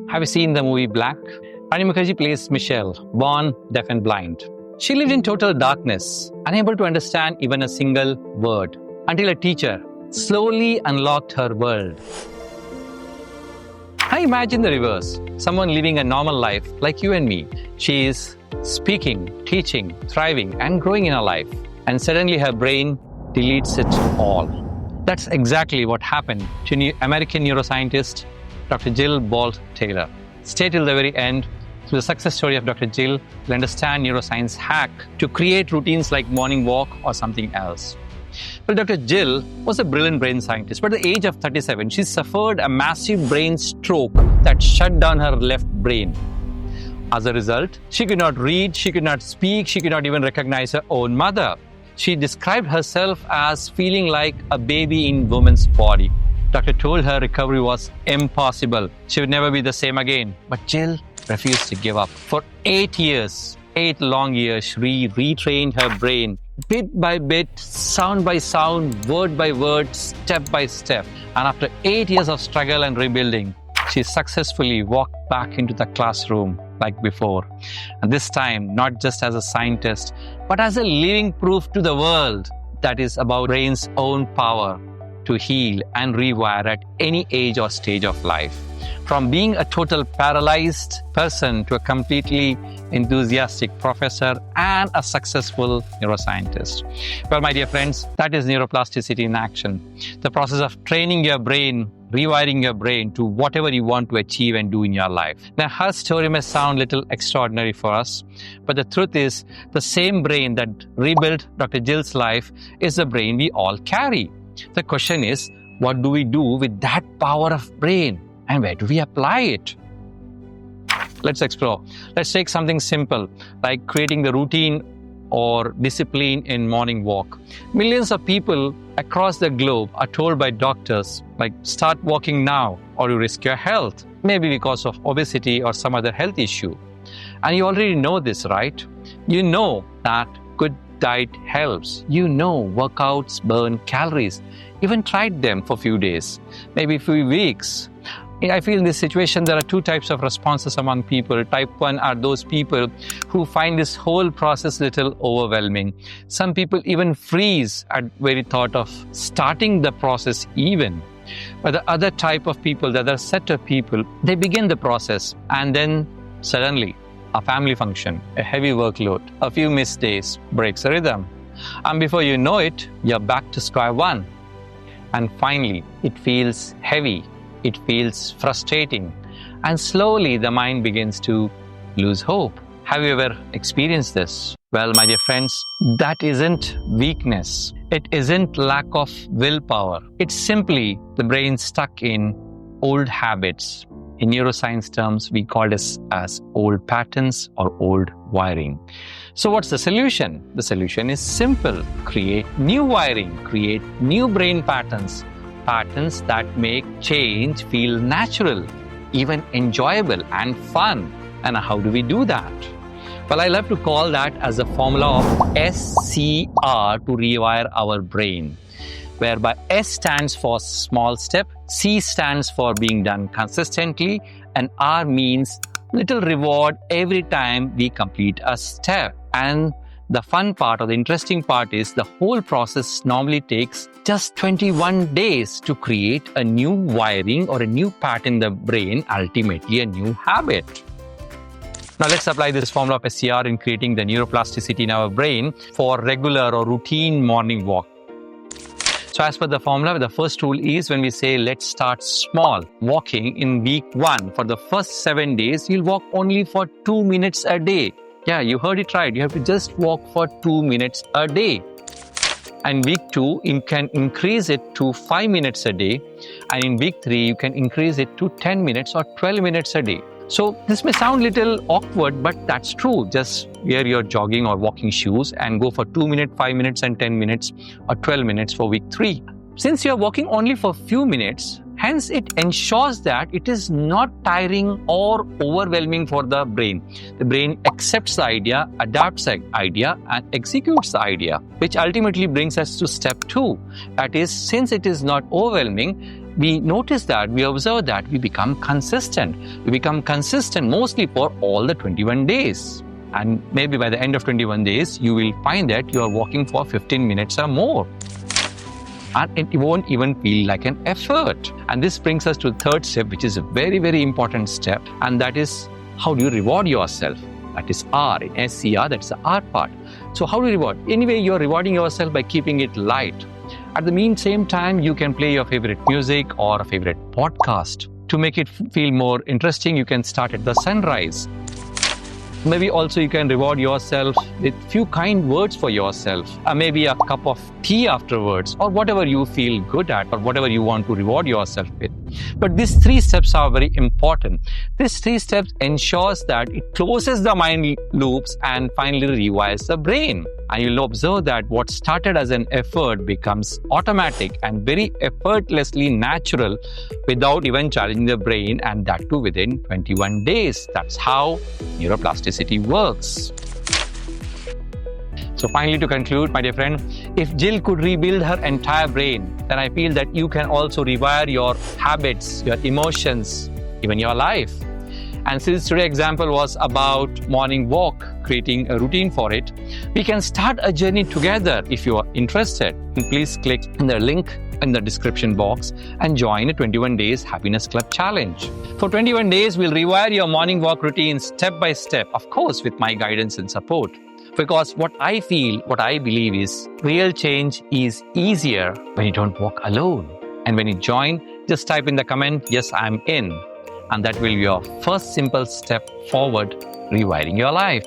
Have you seen the movie Black? Rani Mukherjee plays Michelle, born deaf and blind. She lived in total darkness, unable to understand even a single word, until a teacher slowly unlocked her world. I imagine the reverse. Someone living a normal life like you and me. She is speaking, teaching, thriving, and growing in her life. And suddenly her brain deletes it all. That's exactly what happened to American neuroscientist Dr. Jill Bolte Taylor. Stay till the very end. Through the success story of Dr. Jill, you'll understand neuroscience hack to create routines like morning walk or something else. Well, Dr. Jill was a brilliant brain scientist, but at the age of 37, she suffered a massive brain stroke that shut down her left brain. As a result, she could not read, she could not speak, she could not even recognize her own mother. She described herself as feeling like a baby in woman's body. Doctor told her recovery was impossible. She would never be the same again. But Jill refused to give up. For 8 years, 8 long years, she retrained her brain bit by bit, sound by sound, word by word, step by step. And after 8 years of struggle and rebuilding, she successfully walked back into the classroom like before. And this time, not just as a scientist, but as a living proof to the world that is about brain's own power to heal and rewire at any age or stage of life. From being a total paralyzed person to a completely enthusiastic professor and a successful neuroscientist. Well, my dear friends, that is neuroplasticity in action. The process of training your brain, rewiring your brain to whatever you want to achieve and do in your life. Now, her story may sound a little extraordinary for us, but the truth is the same brain that rebuilt Dr. Jill's life is the brain we all carry. The question is, what do we do with that power of brain and where do we apply it? Let's explore. Let's take something simple like creating the routine or discipline in morning walk. Millions of people across the globe are told by doctors like start walking now or you risk your health, maybe because of obesity or some other health issue. And you already know this, right? You know that good diet helps. You know workouts burn calories. Even tried them for a few days, maybe a few weeks. I feel in this situation there are two types of responses among people. Type 1 are those people who find this whole process little overwhelming. Some people even freeze at very thought of starting the process even. But the other type of people, the other set of people, they begin the process and then suddenly a family function, a heavy workload, a few missed days breaks the rhythm. And before you know it, you're back to square one. And finally, it feels heavy. It feels frustrating. And slowly the mind begins to lose hope. Have you ever experienced this? Well, my dear friends, that isn't weakness. It isn't lack of willpower. It's simply the brain stuck in old habits. In neuroscience terms, we call this as old patterns or old wiring. So what's the solution? The solution is simple. Create new wiring, create new brain patterns, patterns that make change feel natural, even enjoyable and fun. And how do we do that? Well, I love to call that as the formula of SCR to rewire our brain, whereby S stands for small step, C stands for being done consistently, and R means little reward every time we complete a step. And the fun part or the interesting part is the whole process normally takes just 21 days to create a new wiring or a new pattern in the brain, ultimately a new habit. Now let's apply this formula of SCR in creating the neuroplasticity in our brain for regular or routine morning walk. So as per the formula, the first rule is when we say let's start small. Walking in week 1, for the first 7 days, you'll walk only for 2 minutes a day. Yeah, you heard it right. You have to just walk for 2 minutes a day. And week 2, you can increase it to 5 minutes a day. And in week 3, you can increase it to 10 minutes or 12 minutes a day. So this may sound a little awkward, but that's true. Just wear your jogging or walking shoes and go for 2 minutes, 5 minutes and 10 minutes or 12 minutes for week 3. Since you're walking only for a few minutes, hence it ensures that it is not tiring or overwhelming for the brain. The brain accepts the idea, adapts the idea and executes the idea, which ultimately brings us to step 2. That is, since it is not overwhelming, we notice that, we observe that we become consistent. We become consistent mostly for all the 21 days. And maybe by the end of 21 days, you will find that you are walking for 15 minutes or more. And it won't even feel like an effort. And this brings us to the third step, which is a very, very important step. And that is, how do you reward yourself? That is R. In SCR, that's the R part. So how do you reward? Anyway, you're rewarding yourself by keeping it light. At the same time, you can play your favorite music or a favorite podcast. To make it feel more interesting, you can start at the sunrise. Maybe also you can reward yourself with few kind words for yourself. Maybe a cup of tea afterwards, or whatever you feel good at, or whatever you want to reward yourself with. But these 3 steps are very important. These 3 steps ensures that it closes the mind loops and finally rewires the brain. And you'll observe that what started as an effort becomes automatic and very effortlessly natural without even challenging the brain, and that too within 21 days. That's how neuroplasticity works. So finally, to conclude, my dear friend, if Jill could rebuild her entire brain, then I feel that you can also rewire your habits, your emotions, even your life. And since today's example was about morning walk, creating a routine for it, we can start a journey together. If you are interested, please click on the link in the description box and join a 21 Days Happiness Club Challenge. For 21 days, we'll rewire your morning walk routine step by step, of course, with my guidance and support. Because what I feel, what I believe is, real change is easier when you don't walk alone. And when you join, just type in the comment, yes, I'm in. And that will be your first simple step forward, rewiring your life.